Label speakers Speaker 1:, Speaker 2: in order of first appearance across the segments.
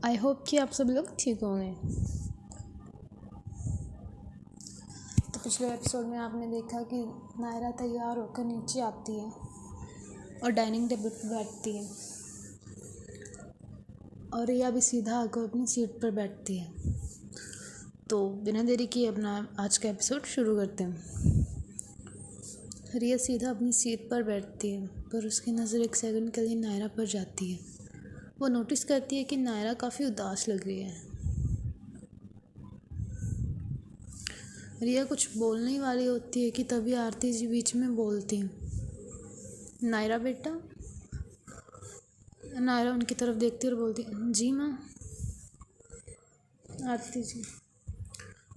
Speaker 1: I hope कि आप सब लोग ठीक होंगे। तो पिछले एपिसोड में आपने देखा कि नायरा तैयार होकर नीचे आती है और डाइनिंग टेबल पर बैठती है और रिया भी सीधा आकर अपनी सीट पर बैठती है। तो बिना देरी किए अपना आज का एपिसोड शुरू करते हैं। रिया सीधा अपनी सीट पर बैठती है पर उसकी नज़र एक सेकंड के लिए नायरा पर जाती है। वो नोटिस करती है कि नायरा काफ़ी उदास लग रही है। रिया कुछ बोलने ही वाली होती है कि तभी आरती जी बीच में बोलती हैं, नायरा बेटा। नायरा उनकी तरफ देखती है और बोलती है, जी माँ। आरती जी,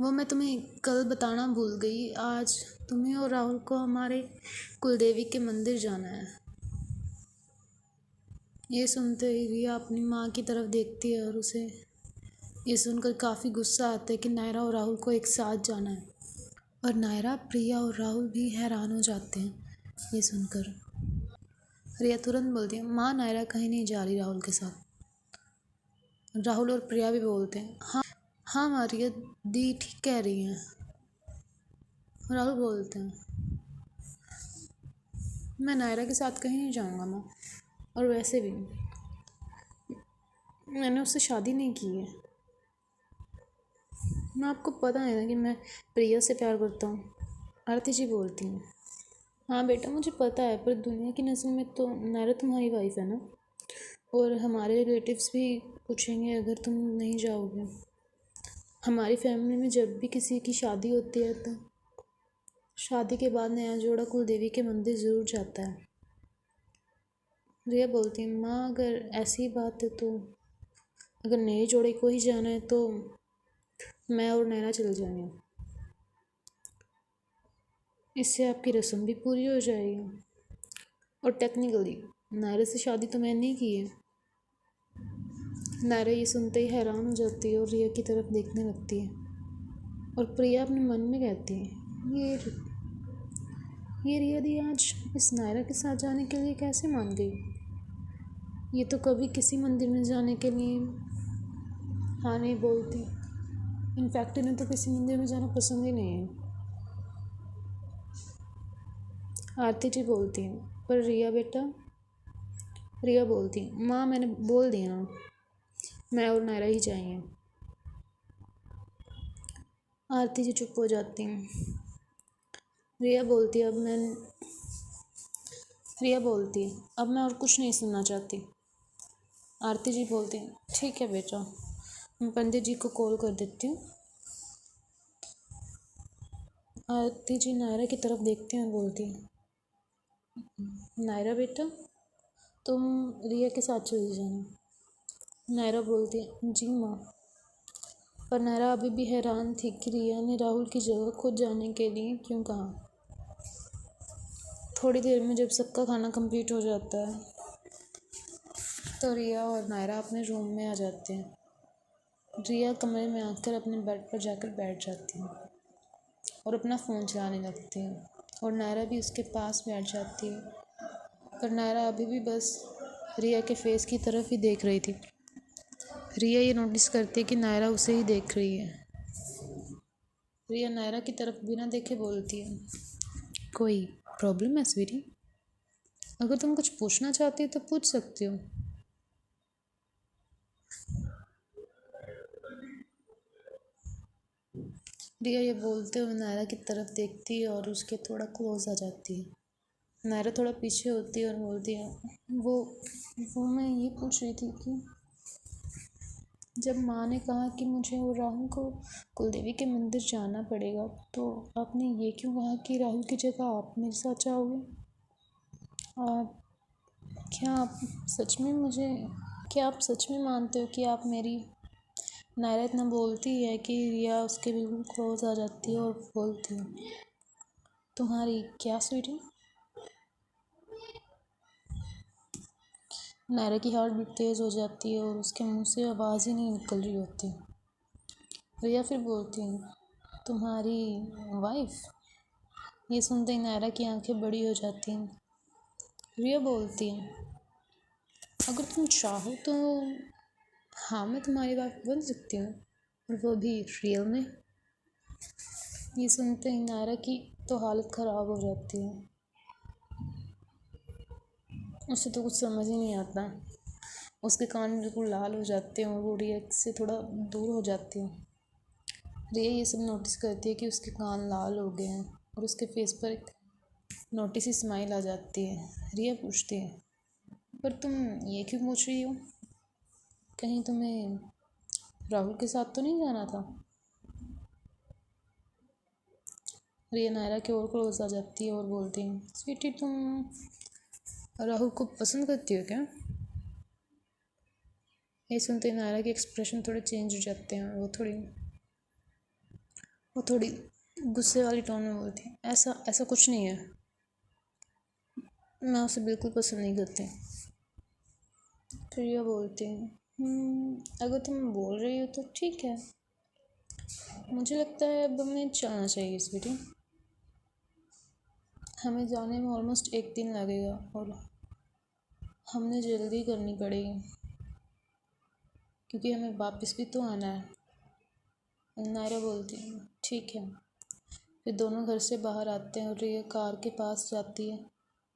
Speaker 1: वो मैं तुम्हें कल बताना भूल गई, आज तुम्हें और राहुल को हमारे कुलदेवी के मंदिर जाना है। ये सुनते ही रिया अपनी माँ की तरफ देखती है और उसे ये सुनकर काफ़ी गुस्सा आता है कि नायरा और राहुल को एक साथ जाना है। और नायरा, प्रिया और राहुल भी हैरान हो जाते हैं ये सुनकर। रिया तुरंत बोलती है, माँ नायरा कहीं नहीं जा रही राहुल के साथ। राहुल और प्रिया भी बोलते हैं, हाँ माँ, रिया दी ठीक कह रही हैं। राहुल बोलते हैं, मैं नायरा के साथ कहीं नहीं जाऊँगा माँ, और वैसे भी मैंने उससे शादी नहीं की है। मैं आपको पता है ना कि मैं प्रिया से प्यार करता हूँ। आरती जी बोलती हैं, हाँ बेटा मुझे पता है, पर दुनिया की नज़र में तो नायरा तुम्हारी वाइफ है ना, और हमारे रिलेटिव्स भी पूछेंगे अगर तुम नहीं जाओगे। हमारी फैमिली में जब भी किसी की शादी होती है तो शादी के बाद नया जोड़ा कुलदेवी के मंदिर ज़रूर जाता है। रिया बोलती है, माँ अगर ऐसी बात है तो अगर नए जोड़े को ही जाना है तो मैं और नैना चले जाएंगे, इससे आपकी रस्म भी पूरी हो जाएगी। और टेक्निकली नायरा से शादी तो मैंने ही की है। नायरा ये सुनते ही हैरान हो जाती है और रिया की तरफ देखने लगती है। और प्रिया अपने मन में कहती है, ये रिया दी आज इस नायरा के साथ जाने के लिए कैसे मान गई। ये तो कभी किसी मंदिर में जाने के लिए हाँ नहीं बोलती। इनफैक्ट इन्हें तो किसी मंदिर में जाना पसंद ही नहीं है। आरती जी बोलती हैं, पर रिया बेटा। रिया बोलती है, माँ मैंने बोल दिया ना, मैं और नायरा ही जाएंगे। आरती जी चुप हो जाती हैं। रिया बोलती है, अब मैं और कुछ नहीं सुनना चाहती। आरती जी बोलती हैं, ठीक है बेटा, मैं पंडित जी को कॉल कर देती हूँ। आरती जी नायरा की तरफ देखती हैं और बोलती हैं, नायरा बेटा तुम रिया के साथ चली जाना। नायरा बोलती है, जी माँ। पर नायरा अभी भी हैरान थी कि रिया ने राहुल की जगह खुद जाने के लिए क्यों कहा। थोड़ी देर में जब सबका खाना कंप्लीट हो जाता है तो रिया और नायरा अपने रूम में आ जाते हैं। रिया कमरे में आकर अपने बेड पर जाकर बैठ जाती है और अपना फ़ोन चलाने लगती है और नायरा भी उसके पास बैठ जाती है। पर नायरा अभी भी बस रिया के फेस की तरफ ही देख रही थी। रिया ये नोटिस करती है कि नायरा उसे ही देख रही है। रिया नायरा की तरफ बिना देखे बोलती है, कोई प्रॉब्लम है स्वीटी? अगर तुम कुछ पूछना चाहती हो तो पूछ सकती हो। रिया ये बोलते हुए नायरा की तरफ देखती है और उसके थोड़ा क्लोज आ जाती है। नायरा थोड़ा पीछे होती है और बोलती है, वो मैं ये पूछ रही थी कि जब माँ ने कहा कि मुझे और राहुल को कुलदेवी के मंदिर जाना पड़ेगा तो आपने ये क्यों कहा कि राहुल की जगह आप मेरे साथ जाओगे। आप क्या आप सच में मुझे क्या आप सच में मानते हो कि आप मेरी। नायरा इतना बोलती है कि रिया उसके बिल्कुल क्लोज आ जाती है और बोलती है, तुम्हारी क्या स्वीटी। नायरा की हार्ट बीट तेज़ हो जाती है और उसके मुंह से आवाज़ ही नहीं निकल रही होती। रिया फिर बोलती है, तुम्हारी वाइफ। ये सुनते ही नायरा की आंखें बड़ी हो जाती हैं। रिया बोलती है, अगर तुम चाहो तो हाँ, मैं तुम्हारी वाइफ बन सकती हूँ, और वो भी रियल में। ये सुनते ही नायरा की तो हालत ख़राब हो जाती है। उसे तो कुछ समझ ही नहीं आता। उसके कान बिल्कुल लाल हो जाते हैं और वो रिया से थोड़ा दूर हो जाती है। रिया ये सब नोटिस करती है कि उसके कान लाल हो गए हैं और उसके फेस पर एक नोटिस सी स्माइल आ जाती है। रिया पूछती है, पर तुम ये क्यों पूछ रही हो? कहीं तुम्हें राहुल के साथ तो नहीं जाना था? रिया नायरा की ओर क्लोज आ जाती है और बोलती है, स्वीटी तुम राहुल को पसंद करती हो क्या? ये सुनते ही नायरा के एक्सप्रेशन थोड़े चेंज हो जाते हैं। वो थोड़ी गुस्से वाली टोन में बोलती है, ऐसा ऐसा कुछ नहीं है, मैं उसे बिल्कुल पसंद नहीं करती। फिर यह बोलती है, अगर तुम बोल रही हो तो ठीक है, मुझे लगता है अब हमें चलना चाहिए स्वीटी। हमें जाने में ऑलमोस्ट एक दिन लगेगा और हमने जल्दी करनी पड़ेगी क्योंकि हमें वापस भी तो आना है। नायरा बोलती है, ठीक है। फिर दोनों घर से बाहर आते हैं और रिया कार के पास जाती है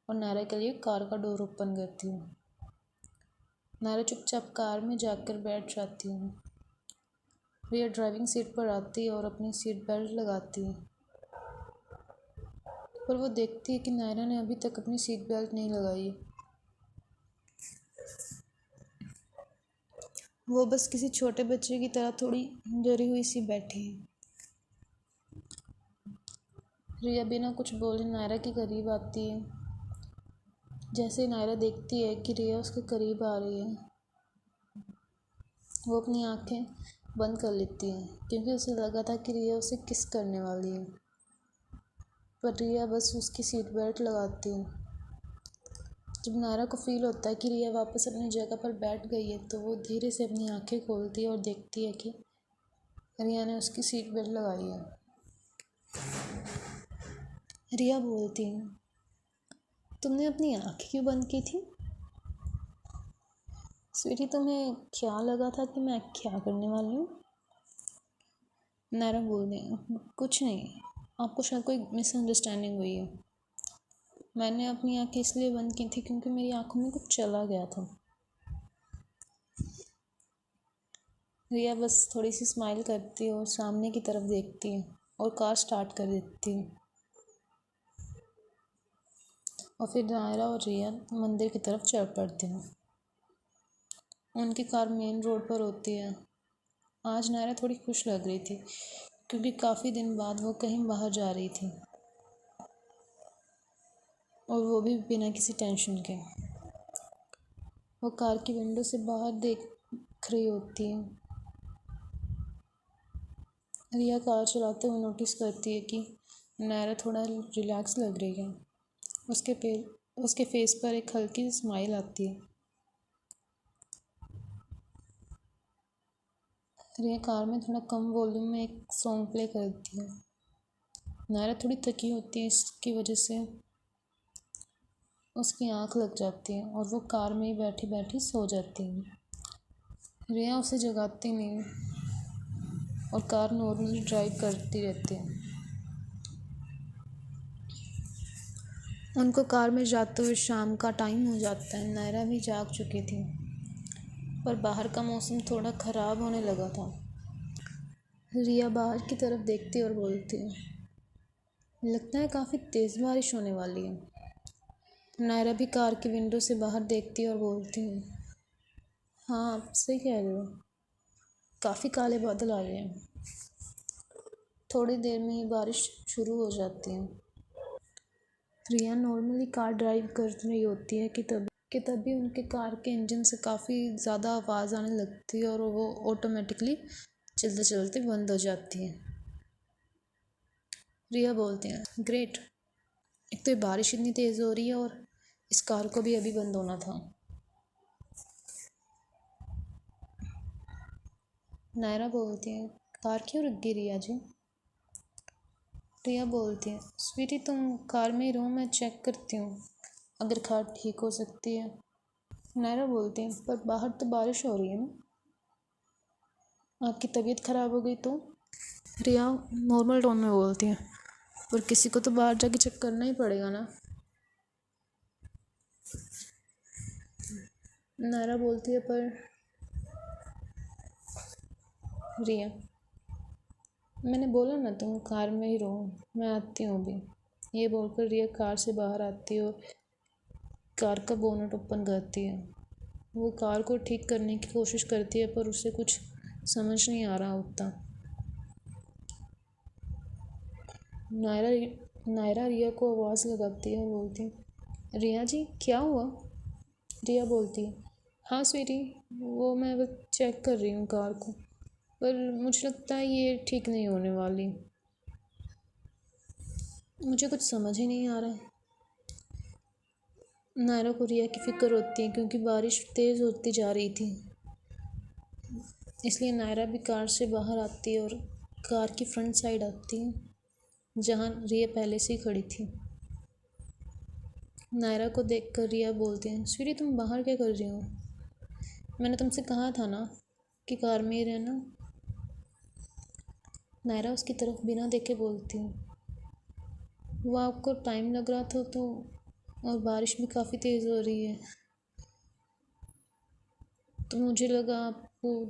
Speaker 1: और नायरा के लिए कार का डोर ओपन करती है। नायरा चुपचाप कार में जाकर बैठ जाती है। रिया ड्राइविंग सीट पर आती है और अपनी सीट बेल्ट लगाती है, पर वो देखती है कि नायरा ने अभी तक अपनी सीट बेल्ट नहीं लगाई है। वो बस किसी छोटे बच्चे की तरह थोड़ी डरी हुई सी बैठी है। रिया बिना कुछ बोले नायरा के करीब आती है। जैसे ही नायरा देखती है कि रिया उसके करीब आ रही है, वो अपनी आंखें बंद कर लेती है क्योंकि उसे लगा था कि रिया उसे किस करने वाली है, पर रिया बस उसकी सीट बेल्ट लगाती है। जब नायरा को फील होता है कि रिया वापस अपनी जगह पर बैठ गई है तो वो धीरे से अपनी आंखें खोलती है और देखती है कि रिया ने उसकी सीट बेल्ट लगाई है। रिया बोलती है, तुमने अपनी आंखें क्यों बंद की थी? स्वीटी तुम्हें क्या लगा था कि मैं क्या करने वाली हूँ? नायरा बोल रही, कुछ नहीं, आपको शायद कोई मिसअंडरस्टैंडिंग हुई है। मैंने अपनी आंखें इसलिए बंद की थी क्योंकि मेरी आंखों में कुछ चला गया था। रिया बस थोड़ी सी स्माइल करती है और सामने की तरफ देखती है और कार स्टार्ट कर देती है। और फिर नायरा और रिया मंदिर की तरफ चल पड़ते हैं। उनकी कार मेन रोड पर होती है। आज नायरा थोड़ी खुश लग रही थी क्योंकि काफ़ी दिन बाद वो कहीं बाहर जा रही थी, और वो भी बिना किसी टेंशन के। वो कार की विंडो से बाहर देख रही होती है। रिया कार चलाते हुए नोटिस करती है कि नायरा थोड़ा रिलैक्स लग रही है। उसके फेस पर एक हल्की सी स्माइल आती है। रिया कार में थोड़ा कम वॉल्यूम में एक सॉन्ग प्ले करती है। नायरा थोड़ी थकी होती है, इसकी वजह से उसकी आंख लग जाती है और वो कार में ही बैठी बैठी सो जाती है। रिया उसे जगाती नहीं और कार नॉर्मली ड्राइव करती रहती है। उनको कार में जाते हुए शाम का टाइम हो जाता है। नायरा भी जाग चुकी थी, पर बाहर का मौसम थोड़ा ख़राब होने लगा था। रिया बाहर की तरफ देखती और बोलती है, लगता है काफ़ी तेज़ बारिश होने वाली है। नायरा भी कार की विंडो से बाहर देखती और बोलती है, हाँ आप सही कह रहे हो, काफ़ी काले बादल आ गए हैं। थोड़ी देर में ही बारिश शुरू हो जाती है। रिया नॉर्मली कार ड्राइव कर रही होती है कि तभी उनके कार के इंजन से काफ़ी ज़्यादा आवाज़ आने लगती है और वो ऑटोमेटिकली चलते चलते बंद हो जाती है। रिया बोलती हैं, ग्रेट, एक तो ये बारिश इतनी तेज़ हो रही है और इस कार को भी अभी बंद होना था। नायरा बोलती है, कार क्यों रुक गई रिया जी? रिया बोलती है, स्वीटी तुम कार में ही रहो, मैं चेक करती हूँ अगर कार ठीक हो सकती है। नायरा बोलती है, पर बाहर तो बारिश हो रही है ना? आपकी तबीयत ख़राब हो गई तो? रिया नॉर्मल टोन में बोलती है, पर किसी को तो बाहर जाके चेक करना ही पड़ेगा ना। नायरा बोलती है, पर रिया मैंने बोला ना तुम कार में ही रहो, मैं आती हूँ अभी। ये बोलकर रिया कार से बाहर आती है और कार का बोनट ओपन करती है। वो कार को ठीक करने की कोशिश करती है, पर उसे कुछ समझ नहीं आ रहा उतना। नायरा नायरा रिया को आवाज़ लगाती है, बोलती है, रिया जी क्या हुआ? रिया बोलती है, हाँ स्वीटी, वो मैं बस चेक कर रही हूँ कार को, पर मुझे लगता है ये ठीक नहीं होने वाली। मुझे कुछ समझ ही नहीं आ रहा है। नायरा को रिया की फ़िक्र होती है, क्योंकि बारिश तेज़ होती जा रही थी, इसलिए नायरा भी कार से बाहर आती है और कार की फ्रंट साइड आती है, जहाँ रिया पहले से ही खड़ी थी। नायरा को देखकर रिया बोलती है, स्वीटी तुम बाहर क्या कर रही हो? मैंने तुमसे कहा था ना कि कार में ही रहना। नायरा उसकी तरफ बिना देखे बोलती है, वो आपको टाइम लग रहा था तो, और बारिश भी काफ़ी तेज़ हो रही है, तो मुझे लगा आपको,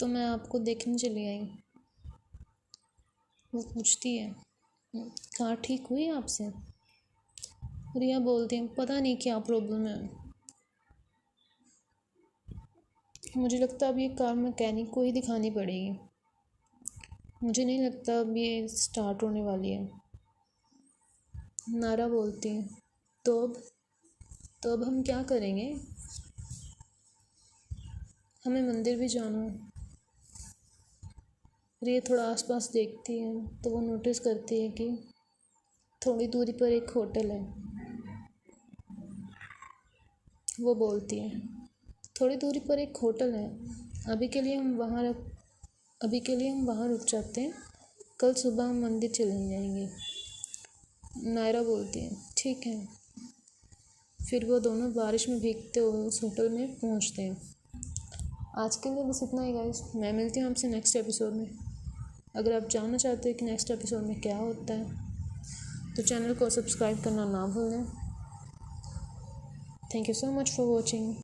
Speaker 1: तो मैं आपको देखने चली आई। वो पूछती है, कार ठीक हुई आपसे? रिया बोलती है, पता नहीं क्या प्रॉब्लम है, मुझे लगता अब ये कार मैकेनिक को ही दिखानी पड़ेगी। मुझे नहीं लगता अब ये स्टार्ट होने वाली है। नायरा बोलती है, तो अब हम क्या करेंगे? हमें मंदिर भी जाना है। रिया थोड़ा आसपास देखती है तो वो नोटिस करती है कि थोड़ी दूरी पर एक होटल है। वो बोलती है, थोड़ी दूरी पर एक होटल है, अभी के लिए हम वहाँ रुक जाते हैं, कल सुबह हम मंदिर चले जाएंगे। नायरा बोलती है, ठीक है। फिर वो दोनों बारिश में भीगते हुए उस होटल में पहुँचते हैं। आज के लिए बस इतना ही गाइस, मैं मिलती हूँ आपसे नेक्स्ट एपिसोड में। अगर आप जानना चाहते हो कि नेक्स्ट एपिसोड में क्या होता है, तो चैनल को सब्सक्राइब करना ना भूलें। Thank you so much for watching.